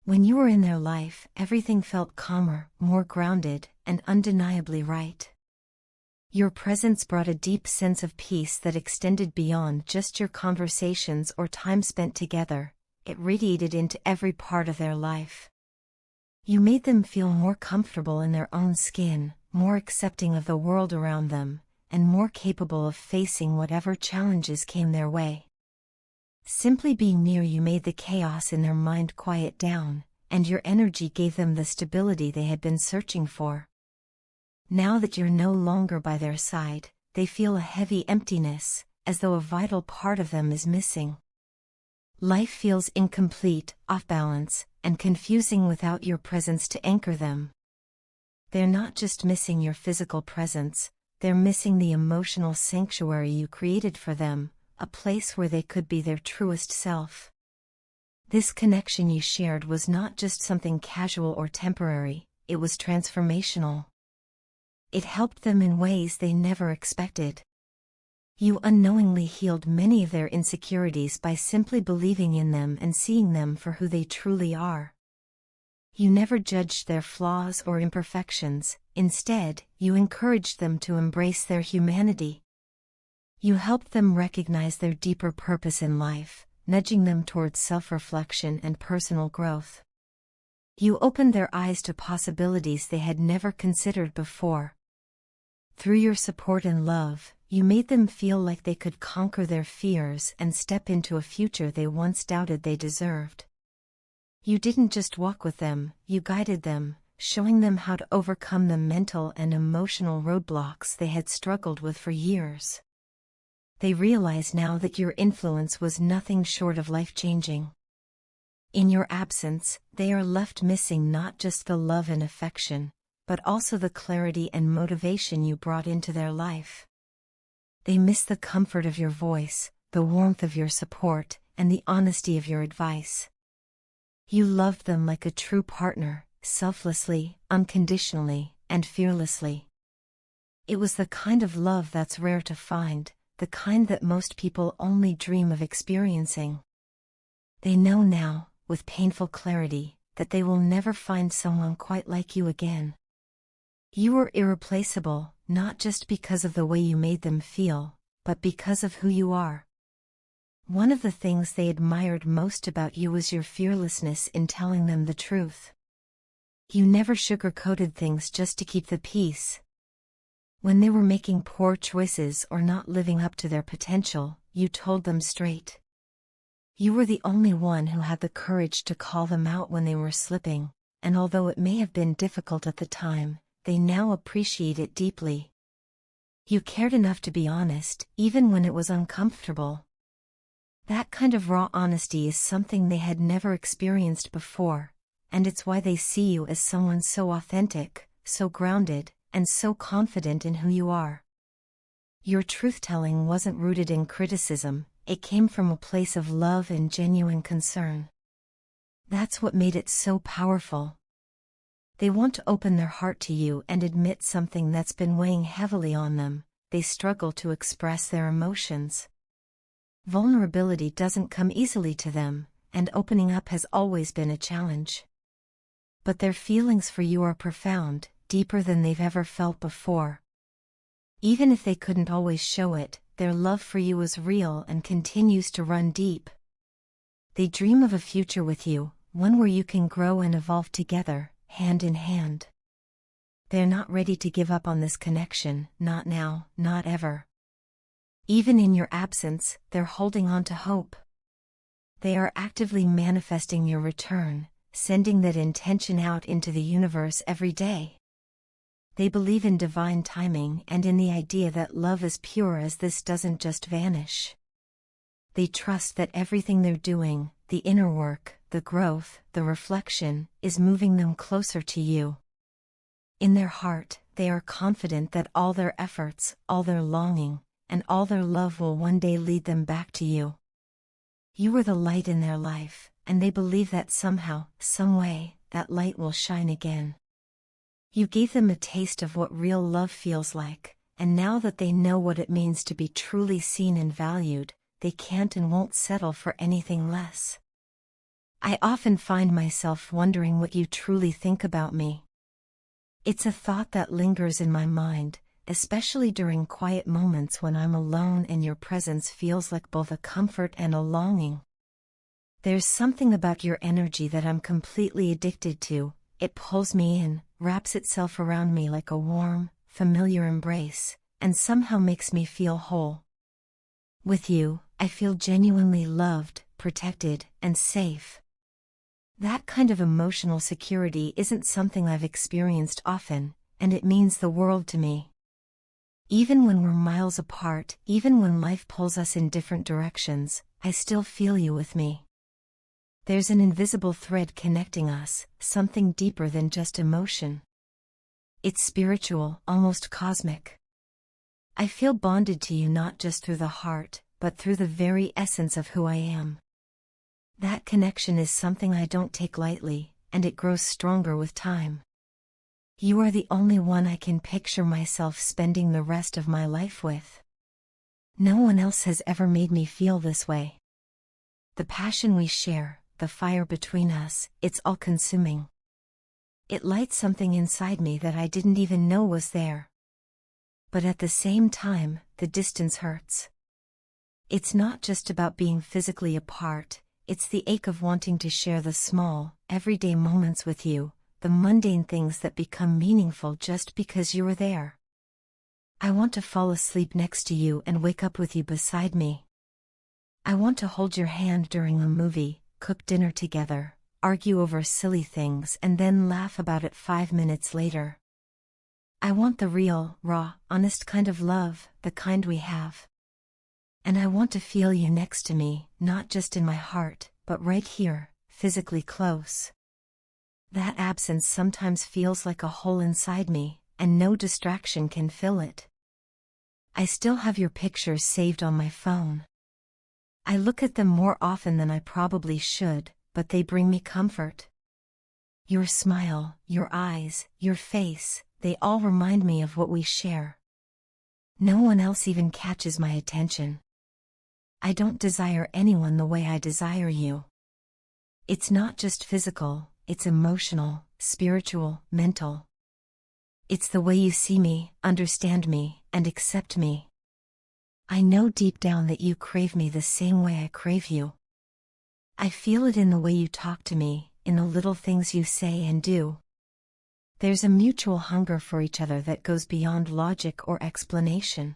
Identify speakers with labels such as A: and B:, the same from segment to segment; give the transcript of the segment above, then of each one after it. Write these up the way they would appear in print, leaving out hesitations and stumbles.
A: When you were in their life, everything felt calmer, more grounded, and undeniably right. Your presence brought a deep sense of peace that extended beyond just your conversations or time spent together. It radiated into every part of their life. You made them feel more comfortable in their own skin, more accepting of the world around them, and more capable of facing whatever challenges came their way. Simply being near you made the chaos in their mind quiet down, and your energy gave them the stability they had been searching for. Now that you're no longer by their side, they feel a heavy emptiness, as though a vital part of them is missing. Life feels incomplete, off balance, and confusing without your presence to anchor them. They're not just missing your physical presence, they're missing the emotional sanctuary you created for them, a place where they could be their truest self. This connection you shared was not just something casual or temporary, it was transformational. It helped them in ways they never expected. You unknowingly healed many of their insecurities by simply believing in them and seeing them for who they truly are. You never judged their flaws or imperfections, instead, you encouraged them to embrace their humanity. You helped them recognize their deeper purpose in life, nudging them towards self-reflection and personal growth. You opened their eyes to possibilities they had never considered before. Through your support and love, you made them feel like they could conquer their fears and step into a future they once doubted they deserved. You didn't just walk with them, you guided them, showing them how to overcome the mental and emotional roadblocks they had struggled with for years. They realize now that your influence was nothing short of life-changing. In your absence, they are left missing not just the love and affection, but also the clarity and motivation you brought into their life. They miss the comfort of your voice, the warmth of your support, and the honesty of your advice. You loved them like a true partner, selflessly, unconditionally, and fearlessly. It was the kind of love that's rare to find, the kind that most people only dream of experiencing. They know now, with painful clarity, that they will never find someone quite like you again. You were irreplaceable, not just because of the way you made them feel, but because of who you are. One of the things they admired most about you was your fearlessness in telling them the truth. You never sugar-coated things just to keep the peace. When they were making poor choices or not living up to their potential, you told them straight. You were the only one who had the courage to call them out when they were slipping, and although it may have been difficult at the time, they now appreciate it deeply. You cared enough to be honest, even when it was uncomfortable. That kind of raw honesty is something they had never experienced before, and it's why they see you as someone so authentic, so grounded, and so confident in who you are. Your truth-telling wasn't rooted in criticism, it came from a place of love and genuine concern. That's what made it so powerful. They want to open their heart to you and admit something that's been weighing heavily on them. They struggle to express their emotions. Vulnerability doesn't come easily to them, and opening up has always been a challenge. But their feelings for you are profound, deeper than they've ever felt before. Even if they couldn't always show it, their love for you is real and continues to run deep. They dream of a future with you, one where you can grow and evolve together, hand in hand. They're not ready to give up on this connection, not now, not ever. Even in your absence, they're holding on to hope. They are actively manifesting your return, sending that intention out into the universe every day. They believe in divine timing and in the idea that love is pure, as this doesn't just vanish. They trust that everything they're doing, the inner work, the growth, the reflection, is moving them closer to you. In their heart, they are confident that all their efforts, all their longing, and all their love will one day lead them back to you. You are the light in their life, and they believe that somehow, some way, that light will shine again. You gave them a taste of what real love feels like, and now that they know what it means to be truly seen and valued, they can't and won't settle for anything less. I often find myself wondering what you truly think about me. It's a thought that lingers in my mind, especially during quiet moments when I'm alone and your presence feels like both a comfort and a longing. There's something about your energy that I'm completely addicted to. It pulls me in, wraps itself around me like a warm, familiar embrace, and somehow makes me feel whole. With you, I feel genuinely loved, protected, and safe. That kind of emotional security isn't something I've experienced often, and it means the world to me. Even when we're miles apart, even when life pulls us in different directions, I still feel you with me. There's an invisible thread connecting us, something deeper than just emotion. It's spiritual, almost cosmic. I feel bonded to you not just through the heart, but through the very essence of who I am. That connection is something I don't take lightly, and it grows stronger with time. You are the only one I can picture myself spending the rest of my life with. No one else has ever made me feel this way. The passion we share, the fire between us, it's all-consuming. It lights something inside me that I didn't even know was there. But at the same time, the distance hurts. It's not just about being physically apart, it's the ache of wanting to share the small, everyday moments with you, the mundane things that become meaningful just because you are there. I want to fall asleep next to you and wake up with you beside me. I want to hold your hand during a movie, cook dinner together, argue over silly things and then laugh about it 5 minutes later. I want the real, raw, honest kind of love, the kind we have. And I want to feel you next to me, not just in my heart, but right here, physically close. That absence sometimes feels like a hole inside me, and no distraction can fill it. I still have your pictures saved on my phone. I look at them more often than I probably should, but they bring me comfort. Your smile, your eyes, your face, they all remind me of what we share. No one else even catches my attention. I don't desire anyone the way I desire you. It's not just physical, it's emotional, spiritual, mental. It's the way you see me, understand me, and accept me. I know deep down that you crave me the same way I crave you. I feel it in the way you talk to me, in the little things you say and do. There's a mutual hunger for each other that goes beyond logic or explanation.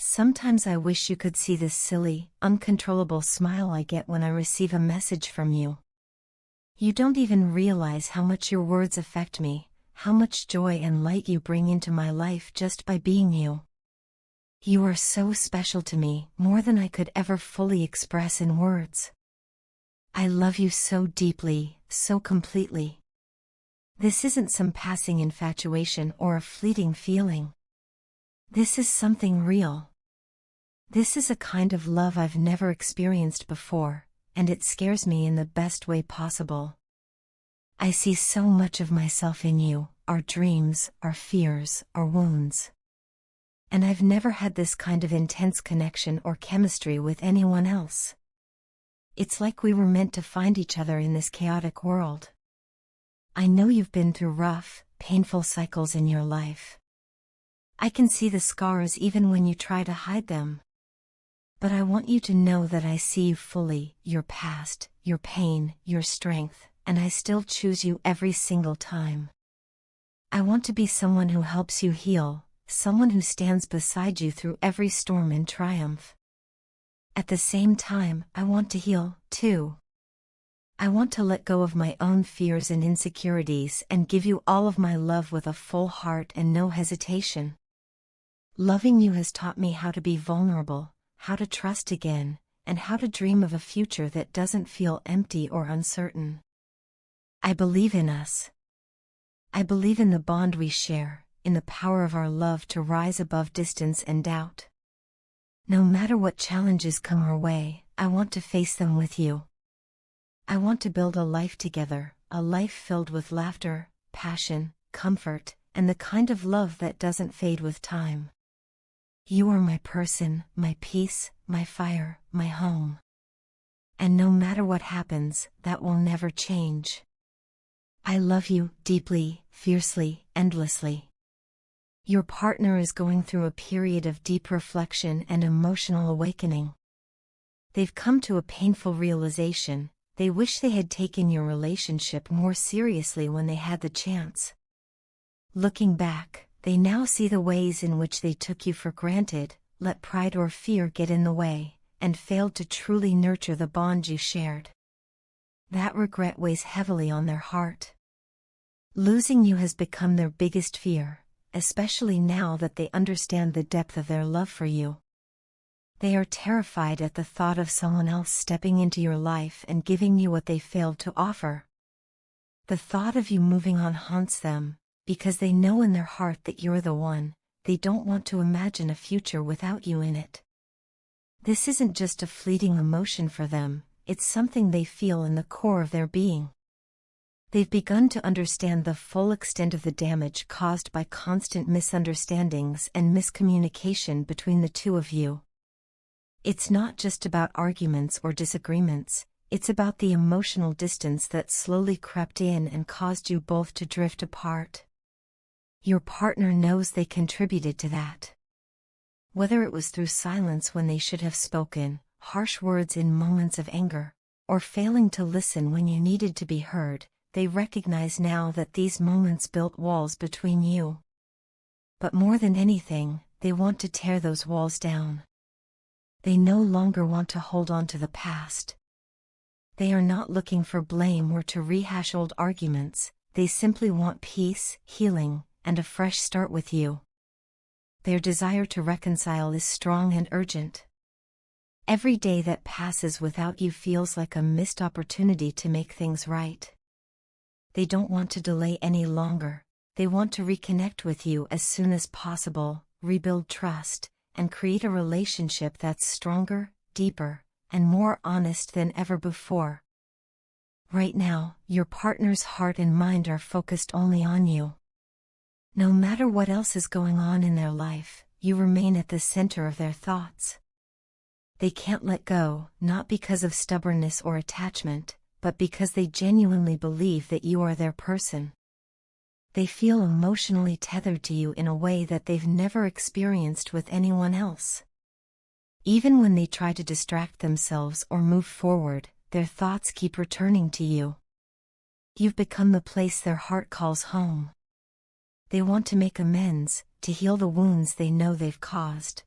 A: Sometimes I wish you could see this silly, uncontrollable smile I get when I receive a message from you. You don't even realize how much your words affect me, how much joy and light you bring into my life just by being you. You are so special to me, more than I could ever fully express in words. I love you so deeply, so completely. This isn't some passing infatuation or a fleeting feeling. This is something real. This is a kind of love I've never experienced before, and it scares me in the best way possible. I see so much of myself in you, our dreams, our fears, our wounds. And I've never had this kind of intense connection or chemistry with anyone else. It's like we were meant to find each other in this chaotic world. I know you've been through rough, painful cycles in your life. I can see the scars even when you try to hide them. But I want you to know that I see you fully, your past, your pain, your strength, and I still choose you every single time. I want to be someone who helps you heal, someone who stands beside you through every storm and triumph. At the same time, I want to heal, too. I want to let go of my own fears and insecurities and give you all of my love with a full heart and no hesitation. Loving you has taught me how to be vulnerable, how to trust again, and how to dream of a future that doesn't feel empty or uncertain. I believe in us. I believe in the bond we share, in the power of our love to rise above distance and doubt. No matter what challenges come our way, I want to face them with you. I want to build a life together, a life filled with laughter, passion, comfort, and the kind of love that doesn't fade with time. You are my person, my peace, my fire, my home. And no matter what happens, that will never change. I love you deeply, fiercely, endlessly. Your partner is going through a period of deep reflection and emotional awakening. They've come to a painful realization. They wish they had taken your relationship more seriously when they had the chance. Looking back, they now see the ways in which they took you for granted, let pride or fear get in the way, and failed to truly nurture the bond you shared. That regret weighs heavily on their heart. Losing you has become their biggest fear, especially now that they understand the depth of their love for you. They are terrified at the thought of someone else stepping into your life and giving you what they failed to offer. The thought of you moving on haunts them, because they know in their heart that you're the one. They don't want to imagine a future without you in it. This isn't just a fleeting emotion for them, it's something they feel in the core of their being. They've begun to understand the full extent of the damage caused by constant misunderstandings and miscommunication between the two of you. It's not just about arguments or disagreements, it's about the emotional distance that slowly crept in and caused you both to drift apart. Your partner knows they contributed to that. Whether it was through silence when they should have spoken, harsh words in moments of anger, or failing to listen when you needed to be heard, they recognize now that these moments built walls between you. But more than anything, they want to tear those walls down. They no longer want to hold on to the past. They are not looking for blame or to rehash old arguments, they simply want peace, healing, and a fresh start with you. Their desire to reconcile is strong and urgent. Every day that passes without you feels like a missed opportunity to make things right. They don't want to delay any longer, they want to reconnect with you as soon as possible, rebuild trust, and create a relationship that's stronger, deeper, and more honest than ever before. Right now, your partner's heart and mind are focused only on you. No matter what else is going on in their life, you remain at the center of their thoughts. They can't let go, not because of stubbornness or attachment, but because they genuinely believe that you are their person. They feel emotionally tethered to you in a way that they've never experienced with anyone else. Even when they try to distract themselves or move forward, their thoughts keep returning to you. You've become the place their heart calls home. They want to make amends, to heal the wounds they know they've caused.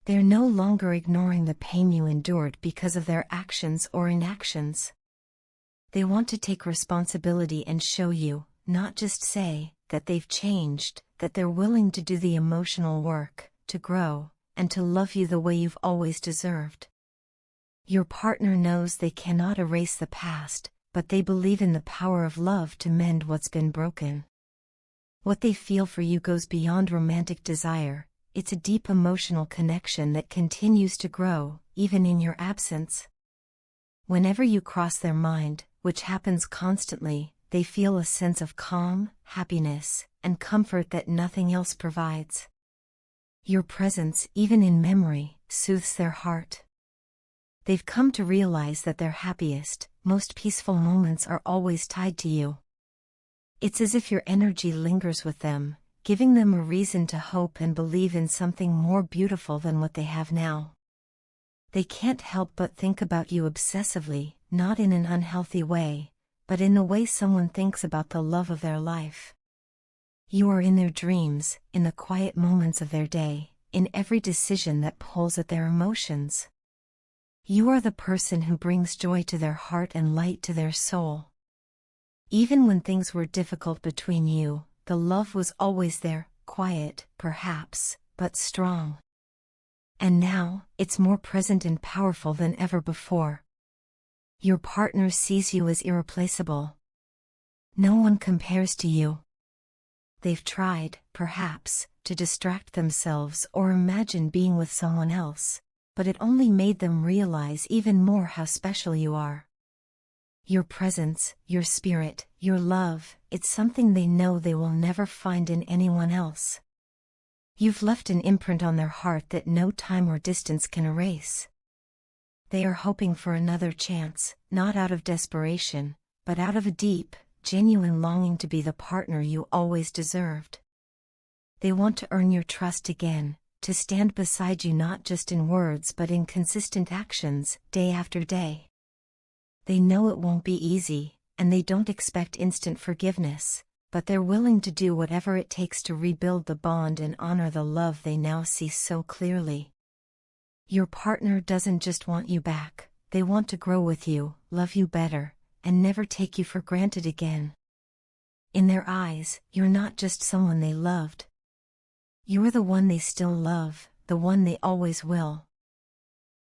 A: They're no longer ignoring the pain you endured because of their actions or inactions. They want to take responsibility and show you, not just say, that they've changed, that they're willing to do the emotional work, to grow, and to love you the way you've always deserved. Your partner knows they cannot erase the past, but they believe in the power of love to mend what's been broken. What they feel for you goes beyond romantic desire, it's a deep emotional connection that continues to grow, even in your absence. Whenever you cross their mind, which happens constantly, they feel a sense of calm, happiness, and comfort that nothing else provides. Your presence, even in memory, soothes their heart. They've come to realize that their happiest, most peaceful moments are always tied to you. It's as if your energy lingers with them, giving them a reason to hope and believe in something more beautiful than what they have now. They can't help but think about you obsessively, not in an unhealthy way, but in the way someone thinks about the love of their life. You are in their dreams, in the quiet moments of their day, in every decision that pulls at their emotions. You are the person who brings joy to their heart and light to their soul. Even when things were difficult between you, the love was always there, quiet, perhaps, but strong. And now, it's more present and powerful than ever before. Your partner sees you as irreplaceable. No one compares to you. They've tried, perhaps, to distract themselves or imagine being with someone else, but it only made them realize even more how special you are. Your presence, your spirit, your love, it's something they know they will never find in anyone else. You've left an imprint on their heart that no time or distance can erase. They are hoping for another chance, not out of desperation, but out of a deep, genuine longing to be the partner you always deserved. They want to earn your trust again, to stand beside you not just in words but in consistent actions, day after day. They know it won't be easy, and they don't expect instant forgiveness, but they're willing to do whatever it takes to rebuild the bond and honor the love they now see so clearly. Your partner doesn't just want you back, they want to grow with you, love you better, and never take you for granted again. In their eyes, you're not just someone they loved. You're the one they still love, the one they always will.